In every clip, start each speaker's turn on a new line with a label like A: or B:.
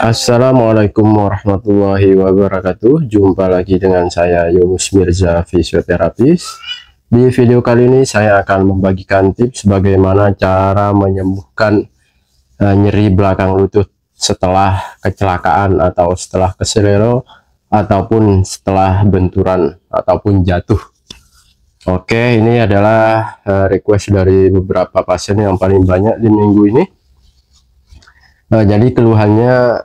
A: Assalamualaikum warahmatullahi wabarakatuh. Jumpa lagi dengan saya Yunus Mirza, fisioterapis. Di video kali ini saya akan membagikan tips bagaimana cara menyembuhkan nyeri belakang lutut setelah kecelakaan atau setelah keseleo ataupun setelah benturan ataupun jatuh. Oke, ini adalah request dari beberapa pasien yang paling banyak di minggu ini. Jadi keluhannya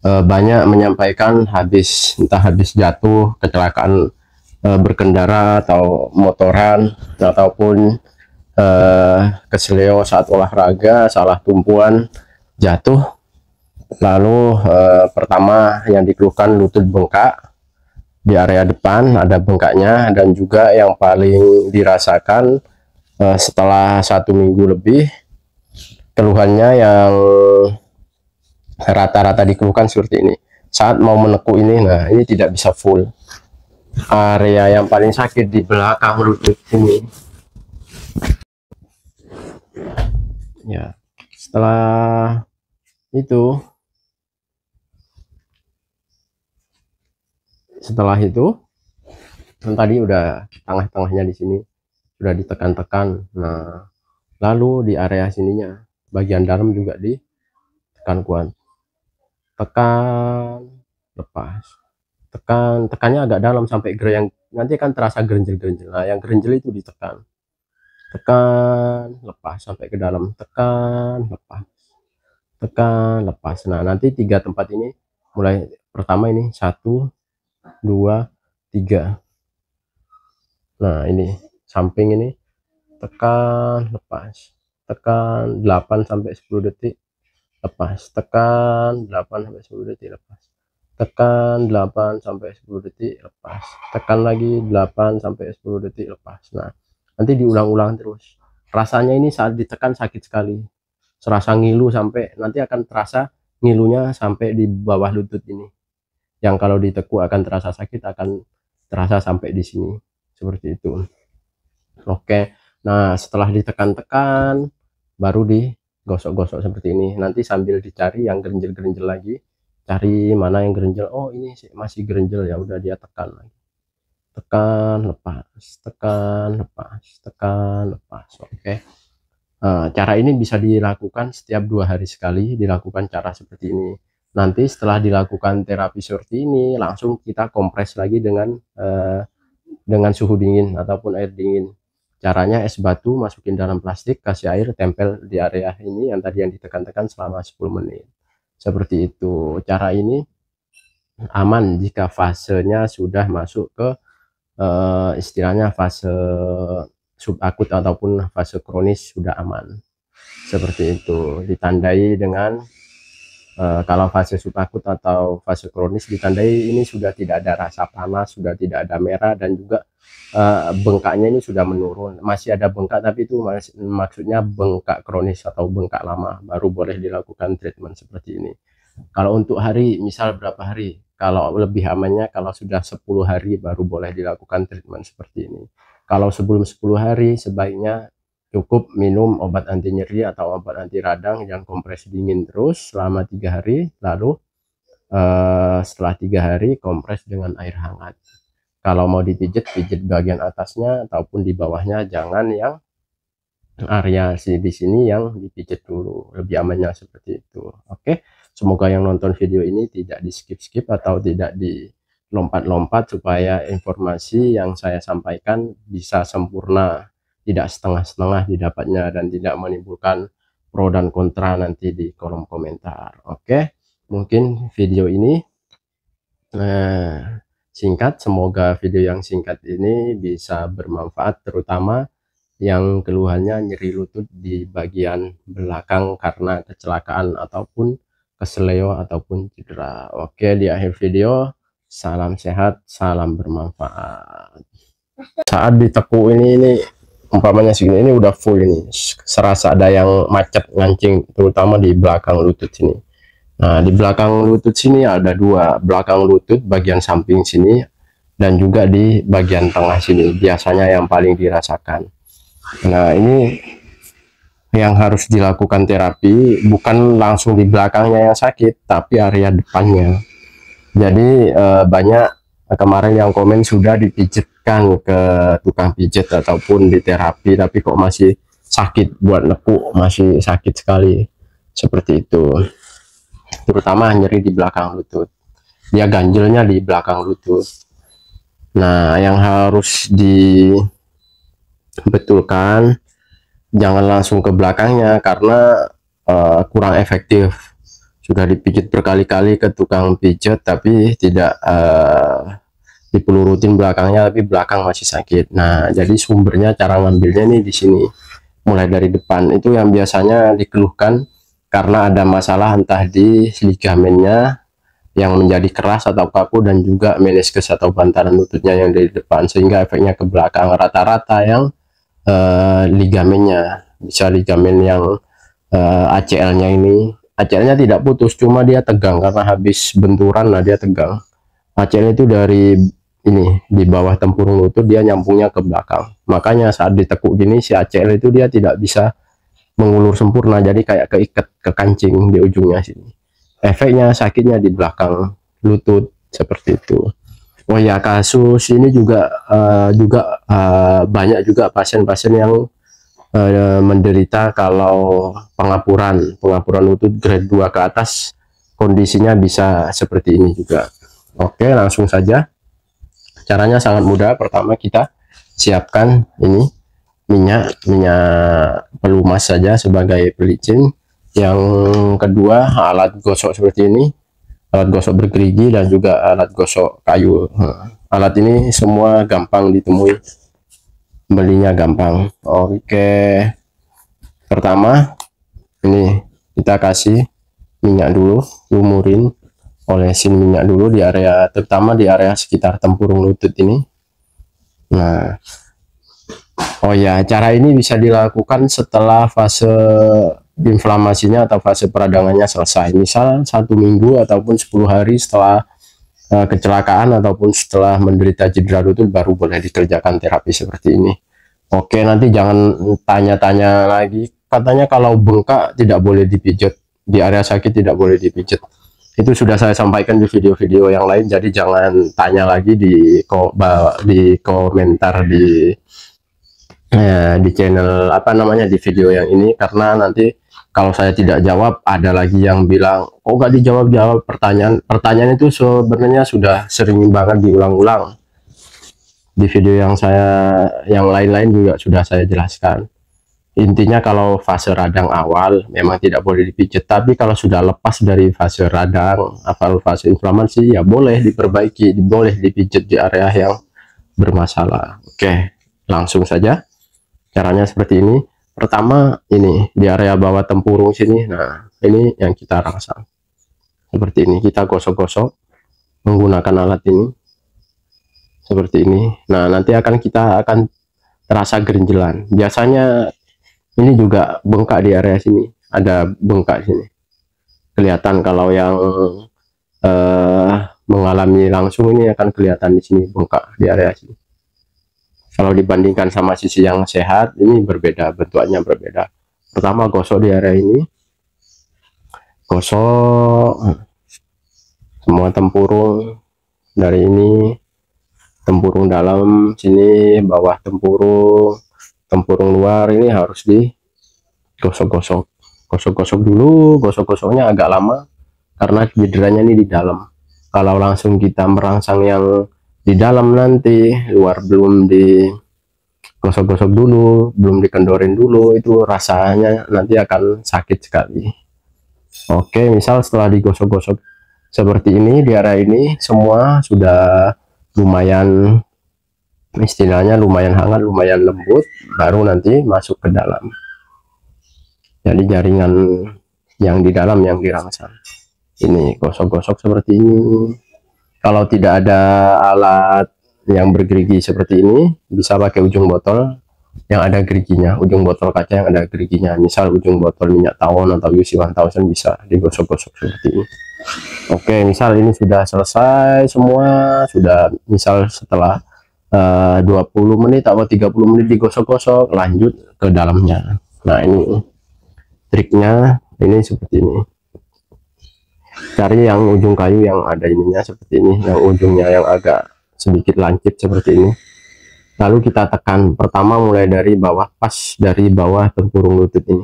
A: banyak menyampaikan entah habis jatuh, kecelakaan berkendara atau motoran, ataupun keseleo saat olahraga, salah tumpuan, jatuh. Lalu pertama yang dikeluhkan lutut bengkak di area depan, ada bengkaknya, dan juga yang paling dirasakan setelah 1 minggu lebih, keluhannya yang rata-rata dikeluhkan seperti ini. Saat mau menekuk ini, nah ini tidak bisa full. Area yang paling sakit di belakang lutut ini. Ya, setelah itu kan tadi udah tengah-tengahnya di sini sudah ditekan-tekan. Nah, lalu di area sininya, bagian dalam juga ditekan kuat. Tekan, lepas, tekannya agak dalam sampai yang nanti akan terasa gerenjel-gerenjel. Nah, yang gerenjel itu ditekan, tekan, lepas sampai ke dalam, tekan, lepas, tekan, lepas. Nah, nanti 3 tempat ini, mulai pertama ini 1, 2, 3. Nah, ini samping ini tekan, lepas, tekan 8 sampai 10 detik, lepas, tekan 8 sampai 10 detik, lepas, tekan 8 sampai 10 detik, lepas, tekan lagi 8 sampai 10 detik, lepas. Nah, nanti diulang-ulang terus. Rasanya ini saat ditekan sakit sekali, serasa ngilu, sampai nanti akan terasa ngilunya sampai di bawah lutut ini, yang kalau ditekuk akan terasa sakit, akan terasa sampai di sini, seperti itu. Oke, nah setelah ditekan-tekan baru digosok-gosok seperti ini. Nanti sambil dicari yang gerenjel-gerenjel lagi, cari mana yang gerenjel. Oh, ini masih gerenjel, ya udah dia tekan lagi, tekan, lepas, tekan, lepas, tekan, lepas. Oke. Nah, cara ini bisa dilakukan setiap 2 hari sekali, dilakukan cara seperti ini. Nanti setelah dilakukan terapi seperti ini, langsung kita kompres lagi dengan suhu dingin ataupun air dingin. Caranya es batu masukin dalam plastik, kasih air, tempel di area ini yang tadi yang ditekan-tekan selama 10 menit. Seperti itu. Cara ini aman jika fasenya sudah masuk ke istilahnya fase subakut ataupun fase kronis, sudah aman. Seperti itu. Ditandai dengan kalau fase subakut atau fase kronis, ditandai ini sudah tidak ada rasa panas, sudah tidak ada merah, dan juga bengkaknya ini sudah menurun. Masih ada bengkak, tapi itu maksudnya bengkak kronis atau bengkak lama, baru boleh dilakukan treatment seperti ini. Kalau untuk hari, misal berapa hari? Kalau lebih amannya kalau sudah 10 hari baru boleh dilakukan treatment seperti ini. Kalau sebelum 10 hari sebaiknya cukup minum obat anti nyeri atau obat anti radang yang kompres dingin terus selama 3 hari, lalu setelah 3 hari kompres dengan air hangat. Kalau mau dipijit, pijit bagian atasnya ataupun di bawahnya, jangan yang area di sini yang dipijit dulu, lebih amannya seperti itu. Oke, semoga yang nonton video ini tidak di skip-skip atau tidak dilompat-lompat, supaya informasi yang saya sampaikan bisa sempurna, tidak setengah-setengah didapatnya, dan tidak menimbulkan pro dan kontra nanti di kolom komentar. Oke, mungkin video ini singkat. Semoga video yang singkat ini bisa bermanfaat, terutama yang keluhannya nyeri lutut di bagian belakang karena kecelakaan ataupun keseleo ataupun cedera. Oke, di akhir video, salam sehat, salam bermanfaat. Saat ditekuk ini umpamanya segini, ini udah full, ini serasa ada yang macet ngancing, terutama di belakang lutut sini. Nah, di belakang lutut sini ada 2, belakang lutut bagian samping sini dan juga di bagian tengah sini, biasanya yang paling dirasakan. Nah, ini yang harus dilakukan terapi bukan langsung di belakangnya yang sakit, tapi area depannya. Jadi banyak kemarin yang komen sudah dipijitkan ke tukang pijat ataupun di terapi, tapi kok masih sakit, buat nepuk masih sakit sekali, seperti itu. Terutama nyeri di belakang lutut, dia ganjelnya di belakang lutut. Nah, yang harus dibetulkan, jangan langsung ke belakangnya karena kurang efektif. Sudah dipijit berkali-kali ke tukang pijat tapi tidak dipelurutin belakangnya, tapi belakang masih sakit. Nah, jadi sumbernya, cara ngambilnya nih di sini, mulai dari depan. Itu yang biasanya dikeluhkan karena ada masalah entah di ligamennya yang menjadi keras atau kaku, dan juga meniskus atau bantalan lututnya yang dari depan, sehingga efeknya ke belakang. Rata-rata yang ligamennya, bisa ligamen yang ACL-nya ini, ACL-nya tidak putus, cuma dia tegang karena habis benturan. Nah, dia tegang. ACL itu dari ini, di bawah tempurung lutut, dia nyambungnya ke belakang. Makanya saat ditekuk gini, si ACL itu dia tidak bisa mengulur sempurna, jadi kayak keikat ke kancing di ujungnya sini. Efeknya sakitnya di belakang lutut, seperti itu. Oh ya, kasus ini juga banyak juga pasien-pasien yang menderita kalau pengapuran lutut grade 2 ke atas, kondisinya bisa seperti ini juga. Oke, langsung saja. Caranya sangat mudah. Pertama, kita siapkan ini minyak pelumas saja sebagai pelicin. Yang kedua, alat gosok seperti ini, alat gosok bergerigi dan juga alat gosok kayu. Alat ini semua gampang ditemui, belinya gampang. Oke, pertama ini kita kasih minyak dulu, lumurin, olesin minyak dulu di area, terutama di area sekitar tempurung lutut ini. Nah, oh ya, cara ini bisa dilakukan setelah fase inflamasinya atau fase peradangannya selesai, misal 1 minggu ataupun 10 hari setelah kecelakaan ataupun setelah menderita cedera lutut, baru boleh dikerjakan terapi seperti ini. Oke, nanti jangan tanya-tanya lagi, katanya kalau bengkak tidak boleh dipijat, di area sakit tidak boleh dipijat. Itu sudah saya sampaikan di video-video yang lain, jadi jangan tanya lagi di komentar di channel apa namanya, di video yang ini, karena nanti kalau saya tidak jawab, ada lagi yang bilang, oh gak dijawab pertanyaan itu sebenarnya sudah sering banget diulang-ulang di video yang lain-lain juga sudah saya jelaskan. Intinya kalau fase radang awal memang tidak boleh dipijat, tapi kalau sudah lepas dari fase radang atau fase inflamasi, ya boleh diperbaiki, boleh dipijat di area yang bermasalah. Oke, langsung saja. Caranya seperti ini. Pertama, ini di area bawah tempurung sini. Nah, ini yang kita rangsang seperti ini, kita gosok-gosok menggunakan alat ini seperti ini. Nah, nanti kita akan terasa gerinjelan. Biasanya ini juga bengkak di area sini, ada bengkak sini kelihatan. Kalau yang mengalami langsung ini akan kelihatan di sini bengkak di area sini. Kalau dibandingkan sama sisi yang sehat, ini berbeda, bentuknya berbeda. Pertama, gosok di area ini, gosok semua tempurung dari ini, tempurung dalam sini, bawah tempurung luar ini harus digosok-gosok, gosok-gosok dulu. Gosok-gosoknya agak lama karena cederanya ini di dalam. Kalau langsung kita merangsang yang di dalam, nanti luar belum digosok-gosok dulu, belum dikendorin dulu, itu rasanya nanti akan sakit sekali. Oke, misal setelah digosok-gosok seperti ini, di area ini semua sudah lumayan, istilahnya lumayan hangat, lumayan lembut, baru nanti masuk ke dalam. Jadi jaringan yang di dalam yang dirangsang ini, gosok-gosok seperti ini. Kalau tidak ada alat yang bergerigi seperti ini, bisa pakai ujung botol yang ada geriginya, ujung botol kaca yang ada geriginya, misal ujung botol minyak tawon atau UC 1000, bisa digosok-gosok seperti ini. Oke, misal ini sudah selesai semua, sudah misal setelah 20 menit atau 30 menit digosok-gosok, lanjut ke dalamnya. Nah, ini triknya ini seperti ini. Cari yang ujung kayu yang ada ininya seperti ini, yang ujungnya yang agak sedikit lancip seperti ini. Lalu kita tekan pertama mulai dari bawah, pas dari bawah tempurung lutut ini.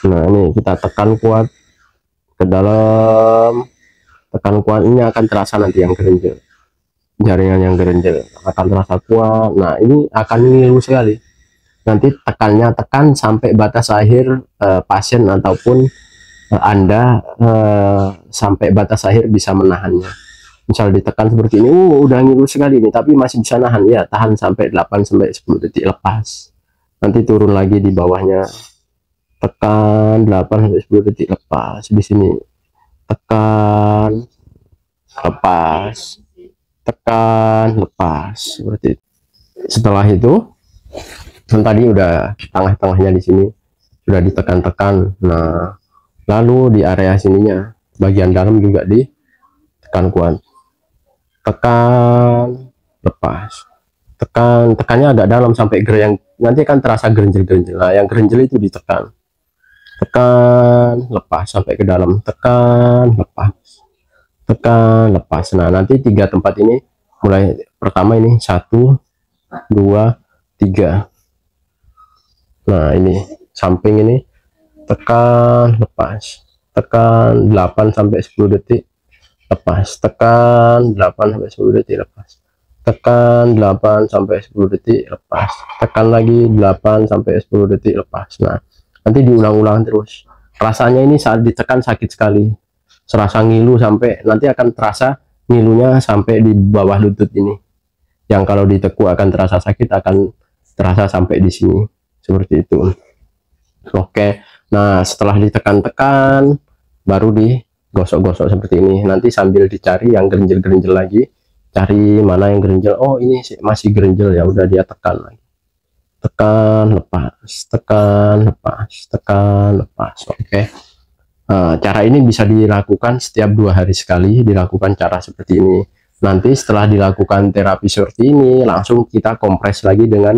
A: Nah ini kita tekan kuat ke dalam, tekan kuat, ini akan terasa nanti yang gerenjel, jaringan yang gerenjel akan terasa kuat. Nah ini akan ngilu sekali, nanti tekan sampai batas akhir pasien ataupun Anda sampai batas akhir bisa menahannya. Misal ditekan seperti ini, udah ngilu sekali ini, tapi masih bisa nahan ya, tahan sampai 8-10 detik, lepas, nanti turun lagi di bawahnya, tekan 8-10 detik, lepas. Di sini tekan, lepas, tekan, lepas, seperti itu. Setelah itu kan tadi udah tengah-tengahnya di sini sudah ditekan-tekan. Nah lalu di area sininya bagian dalam juga ditekan kuat, tekan, lepas, tekan, tekannya agak dalam sampai yang nanti akan terasa gerenjel-gerenjel. Nah yang gerenjel itu ditekan, tekan, lepas sampai ke dalam, tekan, lepas, tekan, lepas. Nah nanti 3 tempat ini, mulai pertama ini 1 2 3. Nah ini samping ini tekan, lepas, tekan 8-10 detik, lepas, tekan 8-10 detik, lepas, tekan 8-10 detik, lepas, tekan lagi 8-10 detik, lepas. Nah nanti diulang-ulang terus. Rasanya ini saat ditekan sakit sekali, serasa ngilu, sampai nanti akan terasa ngilunya sampai di bawah lutut ini, yang kalau ditekuk akan terasa sakit, akan terasa sampai di sini seperti itu. Oke, nah setelah ditekan-tekan baru digosok-gosok seperti ini. Nanti sambil dicari yang gerenjel-gerenjel lagi, cari mana yang gerenjel. Oh ini masih gerenjel, ya udah dia tekan lagi, tekan, lepas, tekan, lepas, tekan, lepas. Oke. Nah, cara ini bisa dilakukan setiap 2 hari sekali, dilakukan cara seperti ini. Nanti setelah dilakukan terapi seperti ini, langsung kita kompres lagi dengan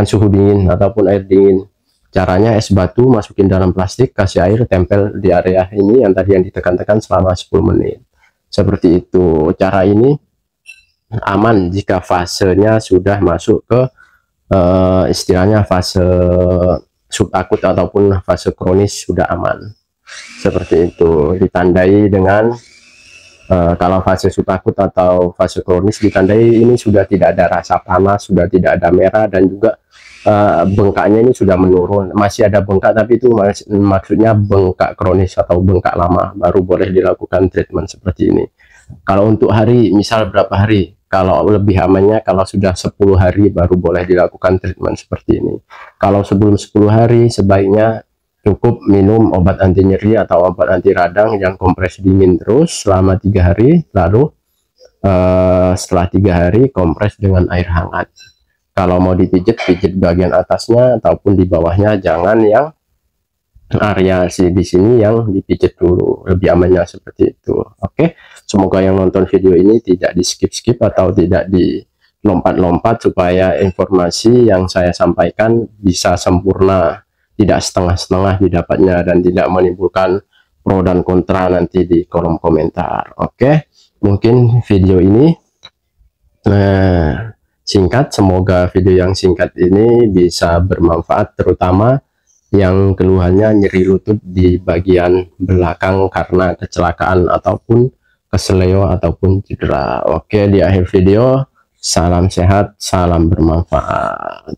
A: suhu dingin ataupun air dingin. Caranya es batu masukin dalam plastik, kasih air, tempel di area ini yang tadi yang ditekan-tekan selama 10 menit. Seperti itu. Cara ini aman jika fasenya sudah masuk ke istilahnya fase subakut ataupun fase kronis, sudah aman. Seperti itu. Ditandai dengan kalau fase subakut atau fase kronis ditandai ini sudah tidak ada rasa panas, sudah tidak ada merah, dan juga bengkaknya ini sudah menurun. Masih ada bengkak tapi itu maksudnya bengkak kronis atau bengkak lama, baru boleh dilakukan treatment seperti ini. Kalau untuk hari, misal berapa hari, kalau lebih amannya kalau sudah 10 hari baru boleh dilakukan treatment seperti ini. Kalau sebelum 10 hari sebaiknya cukup minum obat anti nyeri atau obat anti radang yang kompres dingin terus selama 3 hari, lalu setelah 3 hari kompres dengan air hangat. Kalau mau dipijit, pijit bagian atasnya ataupun di bawahnya, jangan yang area di sini yang dipijit dulu, lebih amannya seperti itu. Oke, semoga yang nonton video ini tidak di skip-skip atau tidak dilompat-lompat, supaya informasi yang saya sampaikan bisa sempurna, tidak setengah-setengah didapatnya, dan tidak menimbulkan pro dan kontra nanti di kolom komentar. Oke, mungkin video ini singkat. Semoga video yang singkat ini bisa bermanfaat, terutama yang keluhannya nyeri lutut di bagian belakang karena kecelakaan ataupun kesleo ataupun cedera. Oke, di akhir video, salam sehat, salam bermanfaat.